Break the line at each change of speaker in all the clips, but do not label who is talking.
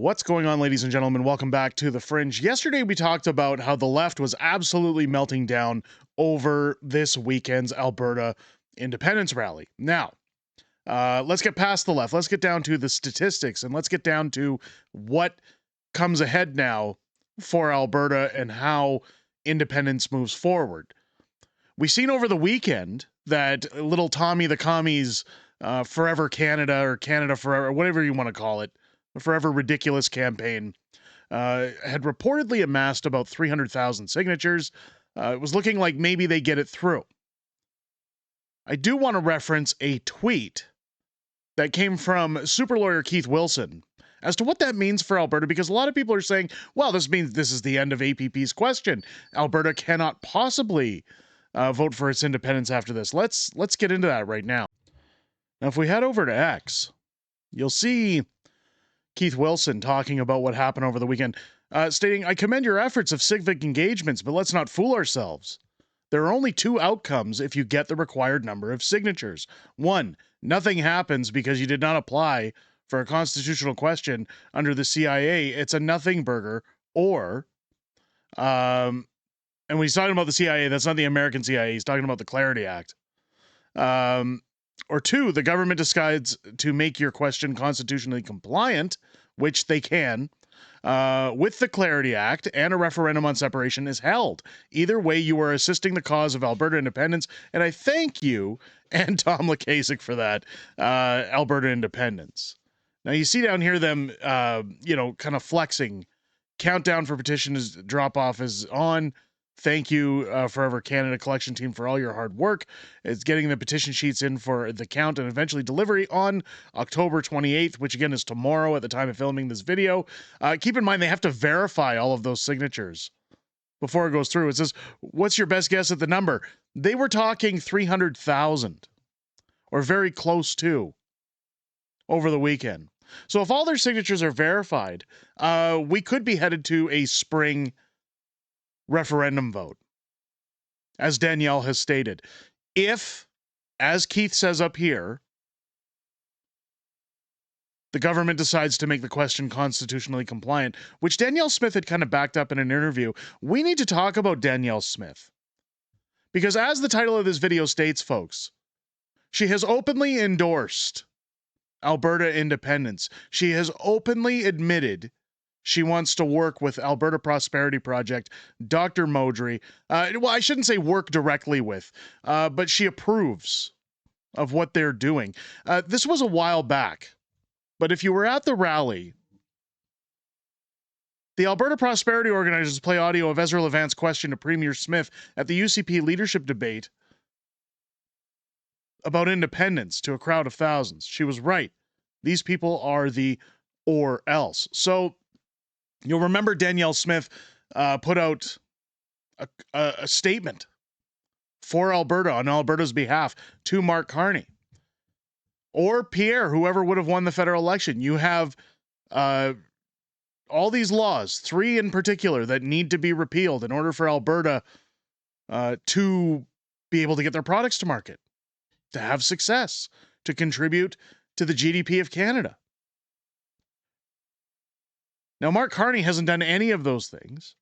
What's going on, ladies and gentlemen? Welcome back to The Fringe. Yesterday, we talked about how the left was absolutely melting down over this weekend's Alberta Independence rally. Now, let's get past the left. Let's get down to the statistics, and let's get down to what comes ahead now for Alberta and how independence moves forward. We've seen over the weekend that little Tommy the Commie's Forever Canada, or Canada Forever, whatever you want to call it, Forever Ridiculous campaign, had reportedly amassed about 300,000 signatures. It was looking like maybe they get it through. I do want to reference a tweet that came from super lawyer Keith Wilson as to what that means for Alberta, because a lot of people are saying, well, this means this is the end of APP's question. Alberta cannot possibly vote for its independence after this. Let's get into that right now. Now, if we head over to X, you'll see Keith Wilson talking about what happened over the weekend, stating, I commend your efforts of civic engagements, but let's not fool ourselves. There are only two outcomes if you get the required number of signatures. One, nothing happens because you did not apply for a constitutional question under the CIA. It's a nothing burger. Or, and when he's talking about the CIA, that's not the American CIA. He's talking about the Clarity Act. Or two, the government decides to make your question constitutionally compliant, which they can, with the Clarity Act, and a referendum on separation is held. Either way, you are assisting the cause of Alberta independence, and I thank you and Tom Lukasik for that, Alberta independence. Now, you see down here them, kind of flexing. Countdown for petition drop-off is on. Thank you, Forever Canada collection team, for all your hard work. It's getting the petition sheets in for the count and eventually delivery on October 28th, which again is tomorrow at the time of filming this video. Keep in mind, they have to verify all of those signatures before it goes through. It says, what's your best guess at the number? They were talking 300,000 or very close to over the weekend. So if all their signatures are verified, we could be headed to a spring referendum vote, as Danielle has stated. If, as Keith says up here, the government decides to make the question constitutionally compliant, which Danielle Smith had kind of backed up in an interview, we need to talk about Danielle Smith. Because as the title of this video states, folks, she has openly endorsed Alberta independence. She has openly admitted she wants to work with Alberta Prosperity Project, Dr. Modry. Well, I shouldn't say work directly with, but she approves of what they're doing. This was a while back, but if you were at the rally, the Alberta Prosperity organizers play audio of Ezra Levant's question to Premier Smith at the UCP leadership debate about independence to a crowd of thousands. She was right. These people are the or else. So, you'll remember Danielle Smith put out a statement for Alberta on Alberta's behalf to Mark Carney or Pierre, whoever would have won the federal election. You have all these laws, 3 in particular, that need to be repealed in order for Alberta to be able to get their products to market, to have success, to contribute to the GDP of Canada. Now, Mark Carney hasn't done any of those things.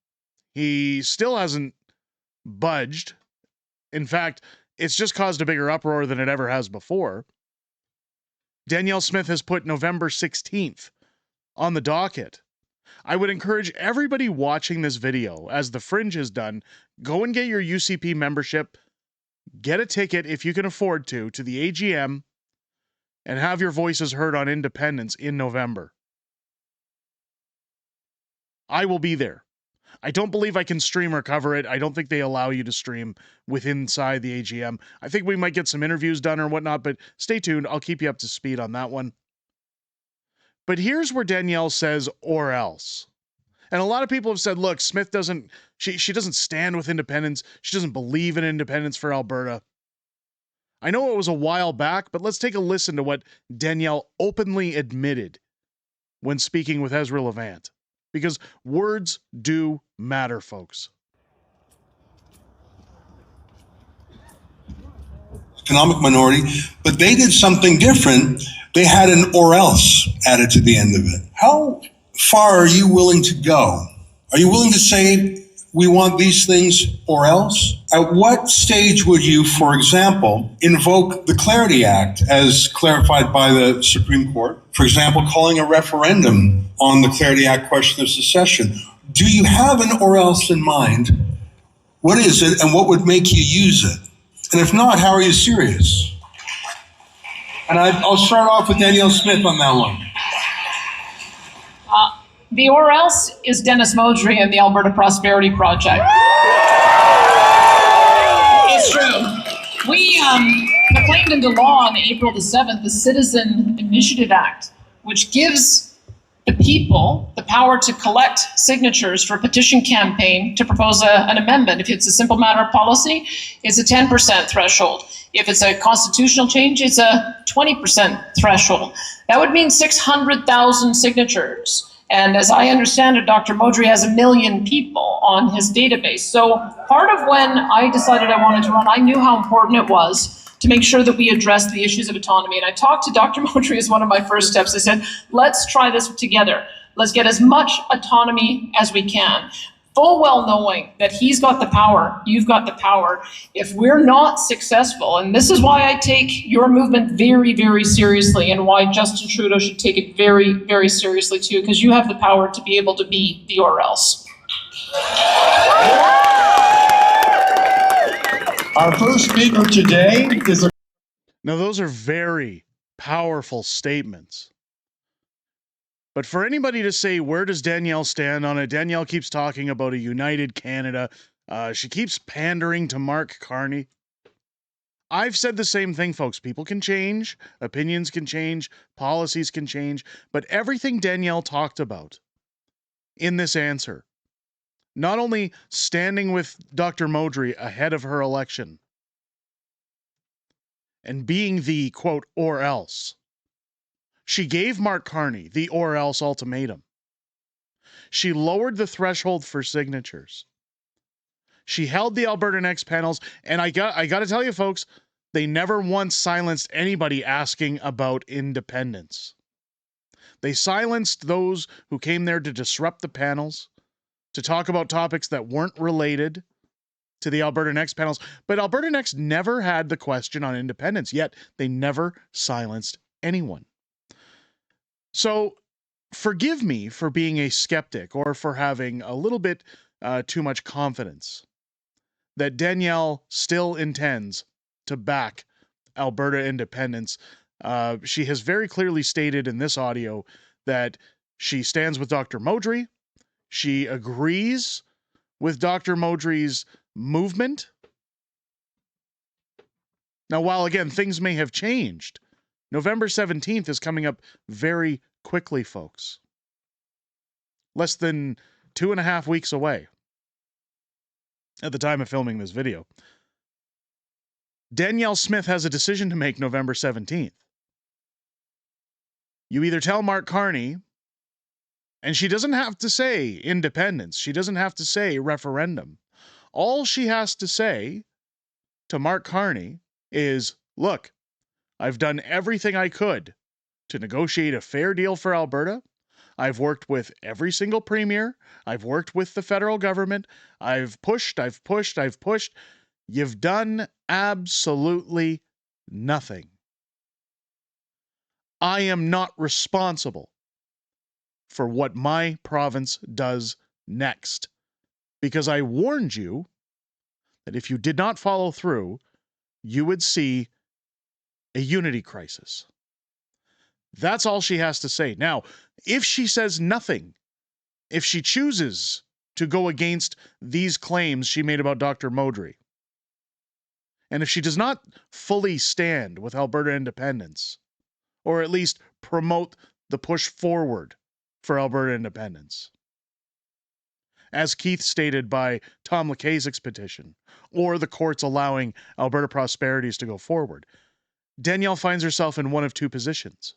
He still hasn't budged. In fact, it's just caused a bigger uproar than it ever has before. Danielle Smith has put November 16th on the docket. I would encourage everybody watching this video, as the Fringe has done, go and get your UCP membership, get a ticket if you can afford to the AGM, and have your voices heard on independence in November. I will be there. I don't believe I can stream or cover it. I don't think they allow you to stream inside the AGM. I think we might get some interviews done or whatnot, but stay tuned. I'll keep you up to speed on that one. But here's where Danielle says, or else. And a lot of people have said, look, Smith doesn't stand with independence. She doesn't believe in independence for Alberta. I know it was a while back, but let's take a listen to what Danielle openly admitted when speaking with Ezra Levant. Because words do matter, folks.
Economic minority, but they did something different. They had an or else added to the end of it. How far are you willing to go? Are you willing to say, we want these things or else? At what stage would you, for example, invoke the Clarity Act as clarified by the Supreme Court? For example, calling a referendum on the Clarity Act question of secession. Do you have an or else in mind? What is it and what would make you use it? And if not, how are you serious? And I'll start off with Danielle Smith on that one.
The or else is Dennis Modry and the Alberta Prosperity Project. It's true. We proclaimed into law on April the 7th the Citizen Initiative Act, which gives the people the power to collect signatures for a petition campaign to propose an amendment. If it's a simple matter of policy, it's a 10% threshold. If it's a constitutional change, it's a 20% threshold. That would mean 600,000 signatures. And as I understand it, Dr. Modry has 1 million people on his database. So part of when I decided I wanted to run, I knew how important it was to make sure that we address the issues of autonomy. And I talked to Dr. Modry as one of my first steps. I said, let's try this together. Let's get as much autonomy as we can. Full well knowing that he's got the power, you've got the power. If we're not successful, and this is why I take your movement very, very seriously, and why Justin Trudeau should take it very, very seriously too, because you have the power to be able to be the or else.
Our first speaker today is
Now, those are very powerful statements. But for anybody to say, where does Danielle stand on it? Danielle keeps talking about a united Canada. She keeps pandering to Mark Carney. I've said the same thing, folks. People can change, opinions can change, policies can change, but everything Danielle talked about in this answer, not only standing with Dr. Modry ahead of her election and being the, quote, or else, she gave Mark Carney the or else ultimatum. She lowered the threshold for signatures. She held the Alberta Next panels, and I got to tell you, folks, they never once silenced anybody asking about independence. They silenced those who came there to disrupt the panels, to talk about topics that weren't related to the Alberta Next panels, but Alberta Next never had the question on independence, yet they never silenced anyone. So forgive me for being a skeptic or for having a little bit too much confidence that Danielle still intends to back Alberta independence. She has very clearly stated in this audio that she stands with Dr. Modry. She agrees with Dr. Modry's movement. Now, while again, things may have changed, November 17th is coming up very quickly, folks. Less than 2.5 weeks away at the time of filming this video. Danielle Smith has a decision to make November 17th. You either tell Mark Carney, and she doesn't have to say independence. She doesn't have to say referendum. All she has to say to Mark Carney is, look, I've done everything I could to negotiate a fair deal for Alberta. I've worked with every single premier. I've worked with the federal government. I've pushed. You've done absolutely nothing. I am not responsible for what my province does next, because I warned you that if you did not follow through, you would see a unity crisis. That's all she has to say. Now, if she says nothing, if she chooses to go against these claims she made about Dr. Modry, and if she does not fully stand with Alberta independence, or at least promote the push forward for Alberta independence, as Keith stated by Tom Lacaze's petition, or the courts allowing Alberta Prosperities to go forward, Danielle finds herself in one of two positions.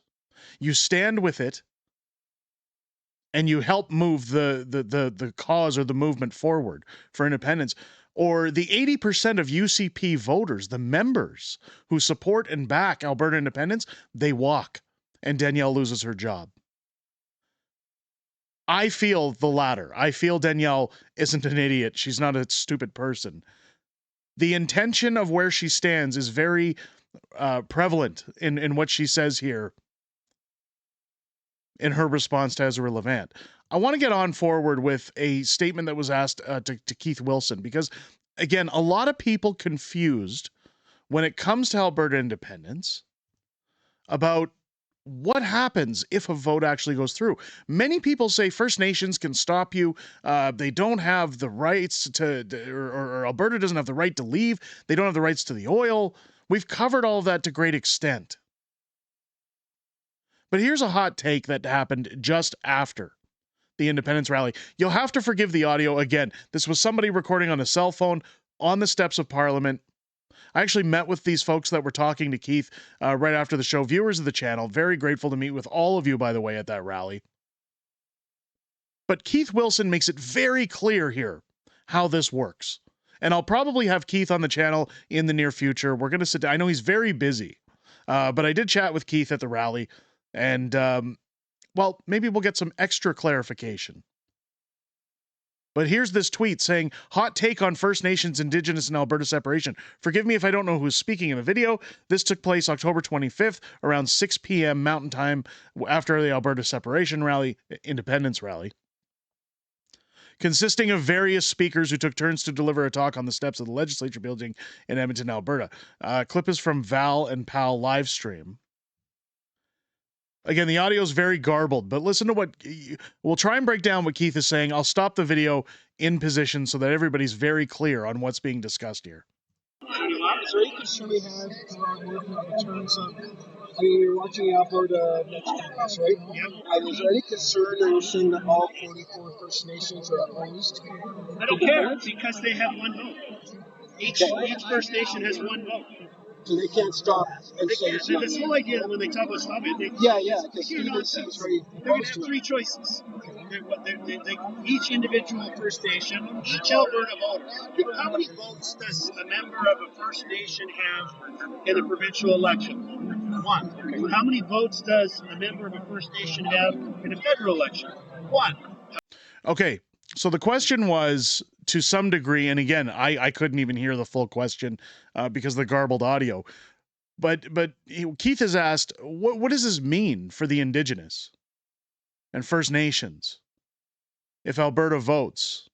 You stand with it and you help move the cause or the movement forward for independence, or the 80% of UCP voters, the members who support and back Alberta independence, they walk and Danielle loses her job. I feel the latter. I feel Danielle isn't an idiot. She's not a stupid person. The intention of where she stands is very prevalent in what she says here in her response to Ezra Levant. I want to get on forward with a statement that was asked to Keith Wilson, because, again, a lot of people confused when it comes to Alberta independence about what happens if a vote actually goes through. Many people say First Nations can stop you. They don't have the rights to, or Alberta doesn't have the right to leave. They don't have the rights to the oil. We've covered all of that to great extent. But here's a hot take that happened just after the independence rally. You'll have to forgive the audio. Again, this was somebody recording on a cell phone on the steps of Parliament. I actually met with these folks that were talking to Keith right after the show, viewers of the channel. Very grateful to meet with all of you, by the way, at that rally. But Keith Wilson makes it very clear here how this works. And I'll probably have Keith on the channel in the near future. We're going to sit down. I know he's very busy, but I did chat with Keith at the rally. And, well, maybe we'll get some extra clarification. But here's this tweet saying, hot take on First Nations, Indigenous, and Alberta separation. Forgive me if I don't know who's speaking in the video. This took place October 25th, around 6 p.m. Mountain Time, after the Alberta Separation rally, Independence rally, consisting of various speakers who took turns to deliver a talk on the steps of the legislature building in Edmonton, Alberta. Clip is from Val and Pal livestream. Again, the audio is very garbled, but listen to what we'll try and break down what Keith is saying. I'll stop the video in position so that everybody's very clear on what's being discussed here.
Is there any concern we have in terms of, I mean, you're watching Alberta next Congress, right? Yep. Is there any concern that you're saying that all 44 First Nations are opposed?
I don't care, because they have one vote. Each First Nation has one vote.
So they can't stop and say it's not.
This whole idea that when they talk about stopping it,
because
they're going to have three choices. Each individual First Nation, each Alberta voter. How many votes does a member of a First Nation have in the provincial election? One. Okay. How many votes does a member of a First Nation have in a federal election? One.
Okay, so the question was, to some degree, and again, I couldn't even hear the full question because of the garbled audio, but Keith has asked, what does this mean for the Indigenous and First Nations if Alberta votes?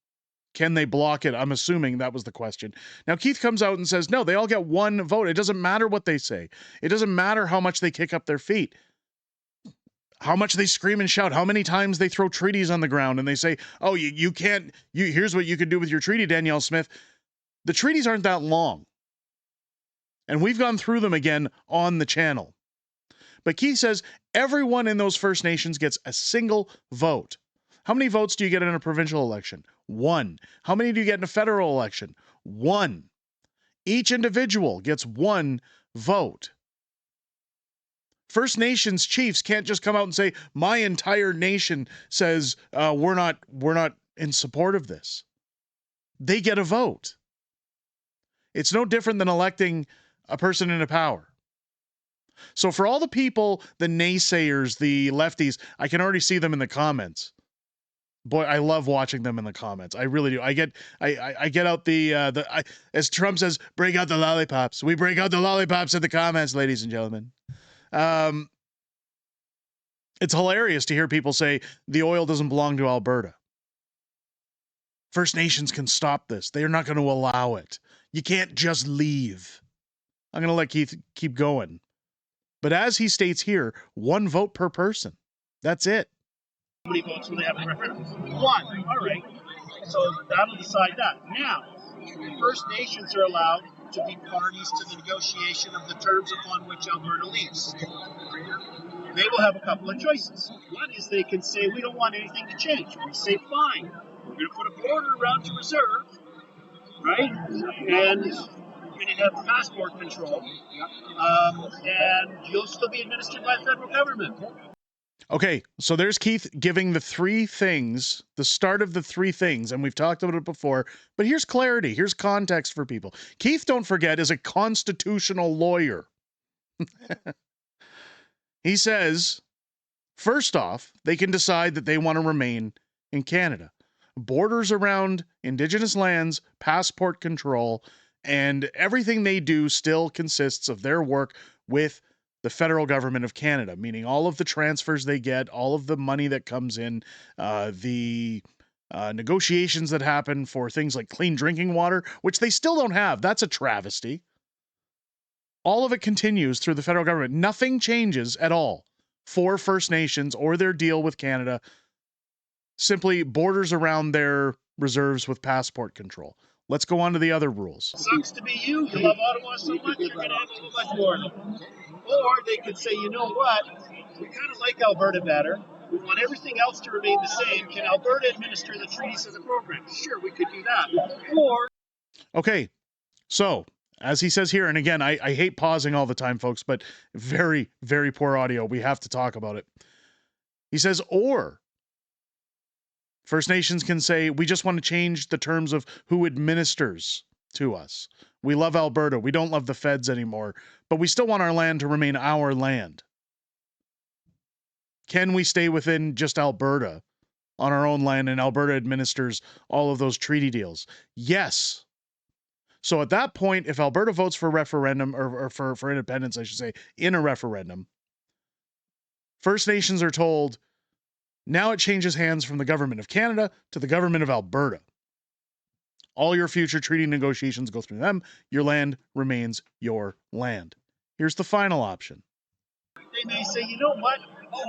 Can they block it? I'm assuming that was the question. Now, Keith comes out and says, no, they all get one vote. It doesn't matter what they say. It doesn't matter how much they kick up their feet, how much they scream and shout, how many times they throw treaties on the ground and they say, oh, you can't, here's what you could do with your treaty, Danielle Smith. The treaties aren't that long. And we've gone through them again on the channel. But Keith says everyone in those First Nations gets a single vote. How many votes do you get in a provincial election? One. How many do you get in a federal election? One. Each individual gets one vote. First Nations chiefs can't just come out and say, my entire nation says we're not in support of this. They get a vote. It's no different than electing a person into power. So for all the people, the naysayers, the lefties, I can already see them in the comments. Boy, I love watching them in the comments. I really do. I get out as Trump says, break out the lollipops. We break out the lollipops in the comments, ladies and gentlemen. It's hilarious to hear people say the oil doesn't belong to Alberta. First Nations can stop this. They're not going to allow it. You can't just leave. I'm going to let Keith keep going. But as he states here, one vote per person. That's it.
How many votes will they have in referendum? One. All right. So that'll decide that. Now, First Nations are allowed to be parties to the negotiation of the terms upon which Alberta leaves. They will have a couple of choices. One is they can say, we don't want anything to change. We say, fine, we're going to put a border around your reserve, right? And we're going to have passport control, and you'll still be administered by the federal government.
Okay, so there's Keith giving the three things, the start of the three things, and we've talked about it before, but here's clarity, here's context for people. Keith, don't forget, is a constitutional lawyer. He says, first off, they can decide that they want to remain in Canada. Borders around Indigenous lands, passport control, and everything they do still consists of their work with the federal government of Canada, meaning all of the transfers they get, all of the money that comes in, the negotiations that happen for things like clean drinking water, which they still don't have. That's a travesty. All of it continues through the federal government. Nothing changes at all for First Nations or their deal with Canada. Simply borders around their reserves with passport control. Let's go on to the other rules.
Sucks to be you. You love Ottawa so much, you're going to have so much more of them. Or they could say, you know what? We kind of like Alberta better. We want everything else to remain the same. Can Alberta administer the treaties as a program? Sure, we could do that. Or...
Okay, so as he says here, and again, I hate pausing all the time, folks, but very, very poor audio. We have to talk about it. He says, or First Nations can say, we just want to change the terms of who administers to us. We love Alberta. We don't love the feds anymore, but we still want our land to remain our land. Can we stay within just Alberta on our own land, and Alberta administers all of those treaty deals? Yes. So at that point, if Alberta votes for referendum, or for independence, I should say, in a referendum, First Nations are told, now it changes hands from the government of Canada to the government of Alberta. All your future treaty negotiations go through them. Your land remains your land. Here's the final option.
They may say, you know what?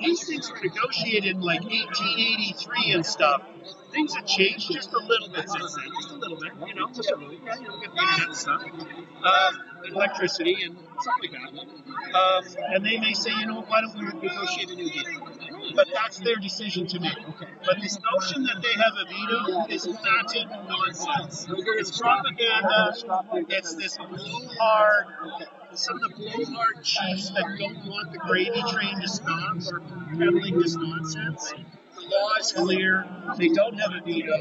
These things were negotiated in like 1883 and stuff. Things have changed just a little bit since then. Just a little bit, just a little bit. Get the internet and stuff. Electricity and stuff like that. And they may say, you know, why don't we negotiate a new deal? But that's their decision to make. But this notion that they have a veto is patent nonsense. It's propaganda. It's this blowhard. Some of the blowhard chiefs that don't want the gravy train to stop are peddling this nonsense. The law is clear. They don't have a veto.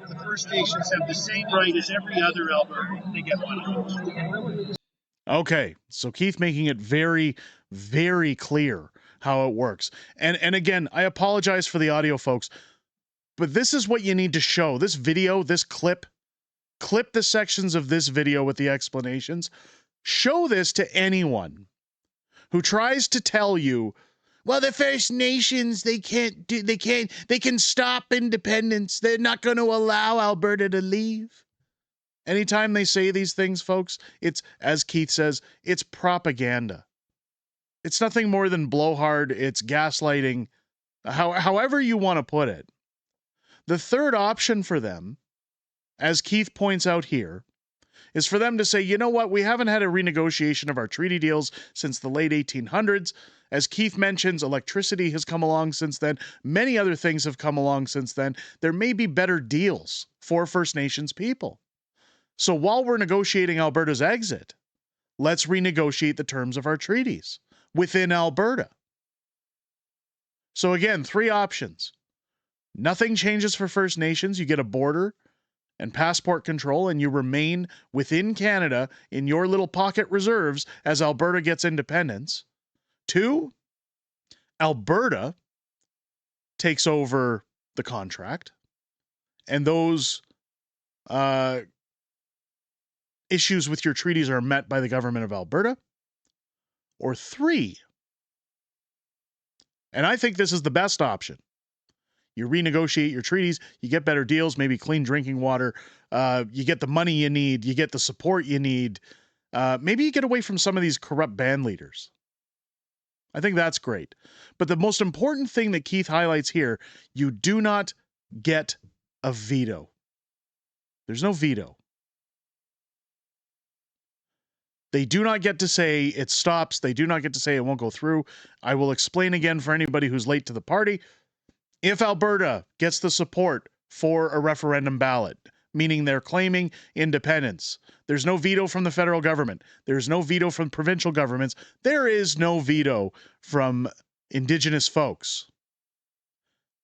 The First Nations have the same right as every other Albertan. They get one.
Okay, so Keith making it very, very clear how it works. And again, I apologize for the audio, folks, but this is what you need to show. This video, this clip the sections of this video with the explanations. Show this to anyone who tries to tell you, well, the First Nations, they can stop independence. They're not going to allow Alberta to leave. Anytime they say these things, folks, it's, as Keith says, it's propaganda. It's nothing more than blowhard. It's gaslighting, however you want to put it. The third option for them, as Keith points out here, is for them to say, you know what, we haven't had a renegotiation of our treaty deals since the late 1800s. As Keith mentions, electricity has come along since then. Many other things have come along since then. There may be better deals for First Nations people. So while we're negotiating Alberta's exit, let's renegotiate the terms of our treaties within Alberta. So again, three options. Nothing changes for First Nations. You get a border and passport control, and you remain within Canada in your little pocket reserves as Alberta gets independence. 2, Alberta takes over the contract, and those issues with your treaties are met by the government of Alberta. Or 3, and I think this is the best option, you renegotiate your treaties, you get better deals, maybe clean drinking water, you get the money you need, you get the support you need, maybe you get away from some of these corrupt band leaders. I think that's great. But the most important thing that Keith highlights here, you do not get a veto. There's no veto. They do not get to say it stops. They do not get to say it won't go through. I will explain again for anybody who's late to the party. If Alberta gets the support for a referendum ballot, meaning they're claiming independence, there's no veto from the federal government. There's no veto from provincial governments. There is no veto from Indigenous folks.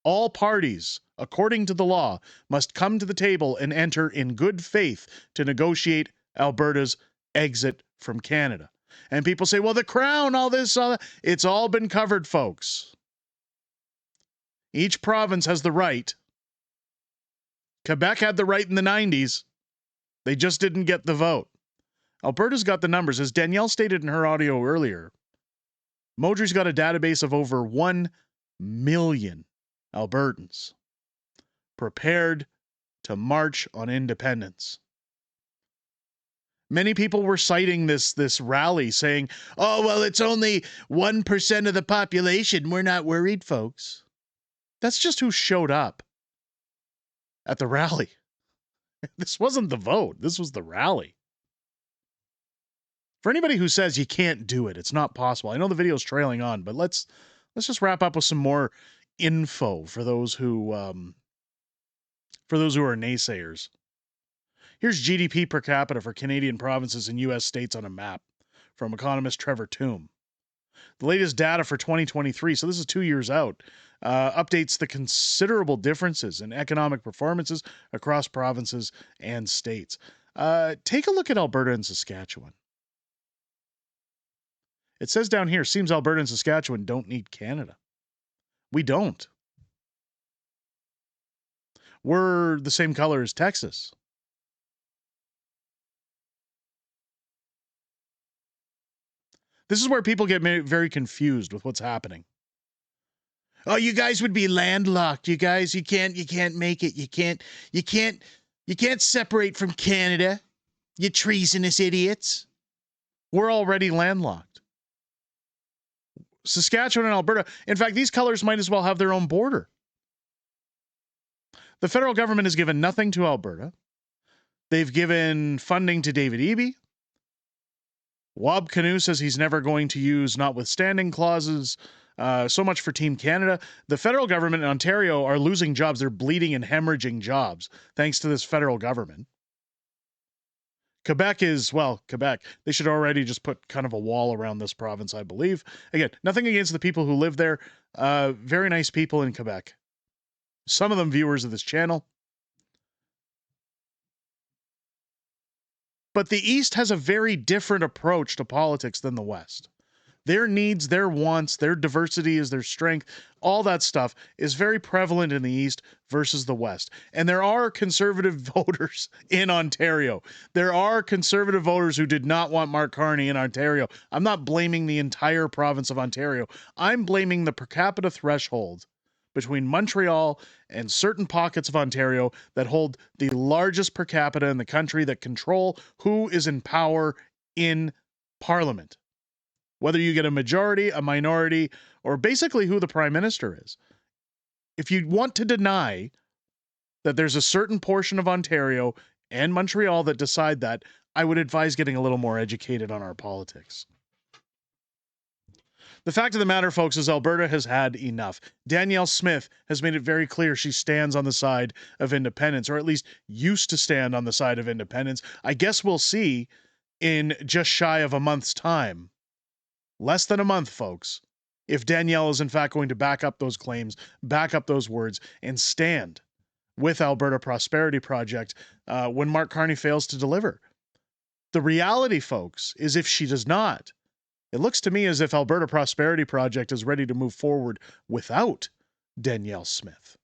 All parties, according to the law, must come to the table and enter in good faith to negotiate Alberta's exit from Canada. And people say, well, the Crown, all this, all that. It's all been covered, folks. Each province has the right Quebec had the right in the 90s. They just didn't get the vote. Alberta's got the numbers. As Danielle stated in her audio earlier, Modry's got a database of over 1 million Albertans prepared to march on independence. Many people were citing this rally saying, oh, well, it's only 1% of the population. We're not worried, folks. That's just who showed up at the rally. This wasn't the vote. This was the rally. For anybody who says you can't do it, it's not possible. I know the video's trailing on, but let's just wrap up with some more info for those who are naysayers. Here's GDP per capita for Canadian provinces and U.S. states on a map from economist Trevor Tombe. The latest data for 2023, so this is 2 years out, updates the considerable differences in economic performances across provinces and states. Take a look at Alberta and Saskatchewan. It says down here, seems Alberta and Saskatchewan don't need Canada. We don't. We're the same color as Texas. This is where people get very confused with what's happening. Oh, you guys would be landlocked. You guys, you can't make it. You can't separate from Canada. You treasonous idiots. We're already landlocked. Saskatchewan and Alberta. In fact, these colors might as well have their own border. The federal government has given nothing to Alberta. They've given funding to David Eby. Wab Kinew says he's never going to use notwithstanding clauses. So much for Team Canada. The federal government in Ontario are losing jobs. They're bleeding and hemorrhaging jobs thanks to this federal government. Quebec is, well, Quebec. They should already just put kind of a wall around this province, I believe. Again, nothing against the people who live there. Very nice people in Quebec. Some of them viewers of this channel. But the East has a very different approach to politics than the West. Their needs, their wants, their diversity is their strength. All that stuff is very prevalent in the East versus the West. And there are conservative voters in Ontario. There are conservative voters who did not want Mark Carney in Ontario. I'm not blaming the entire province of Ontario. I'm blaming the per capita threshold between Montreal and certain pockets of Ontario that hold the largest per capita in the country that control who is in power in Parliament. Whether you get a majority, a minority, or basically who the prime minister is. If you want to deny that there's a certain portion of Ontario and Montreal that decide that, I would advise getting a little more educated on our politics. The fact of the matter, folks, is Alberta has had enough. Danielle Smith has made it very clear she stands on the side of independence, or at least used to stand on the side of independence. I guess we'll see in just shy of a month's time. Less than a month, folks, if Danielle is in fact going to back up those claims, back up those words, and stand with Alberta Prosperity Project when Mark Carney fails to deliver. The reality, folks, is if she does not, it looks to me as if Alberta Prosperity Project is ready to move forward without Danielle Smith.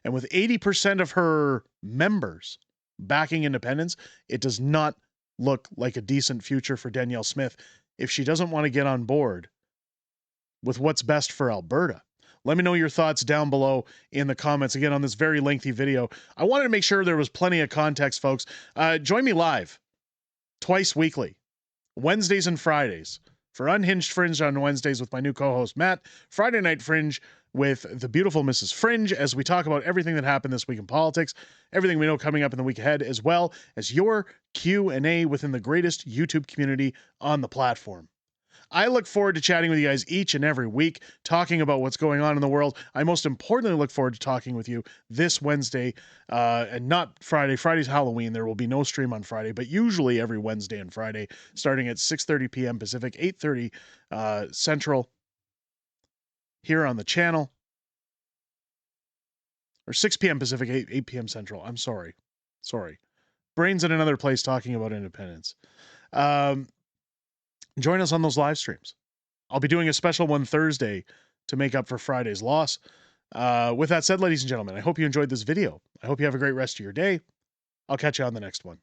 And with 80% of her members backing independence, it does not look like a decent future for Danielle Smith if she doesn't want to get on board with what's best for Alberta. Let me know your thoughts down below in the comments. Again, on this very lengthy video, I wanted to make sure there was plenty of context, folks. Join me live twice weekly, Wednesdays and Fridays, for Unhinged Fringe on Wednesdays with my new co-host, Matt. Friday Night Fringe with the beautiful Mrs. Fringe, as we talk about everything that happened this week in politics, everything we know coming up in the week ahead, as well as your Q&A within the greatest YouTube community on the platform. I look forward to chatting with you guys each and every week, talking about what's going on in the world. I most importantly look forward to talking with you this Wednesday, and not Friday. Friday's Halloween. There will be no stream on Friday, but usually every Wednesday and Friday, starting at 6:30 p.m. Pacific, 8:30 Central, here on the channel. Or 6 p.m. Pacific, 8 p.m. Central. I'm sorry. Brain's in another place talking about independence. Join us on those live streams. I'll be doing a special one Thursday to make up for Friday's loss. With that said, ladies and gentlemen, I hope you enjoyed this video. I hope you have a great rest of your day. I'll catch you on the next one.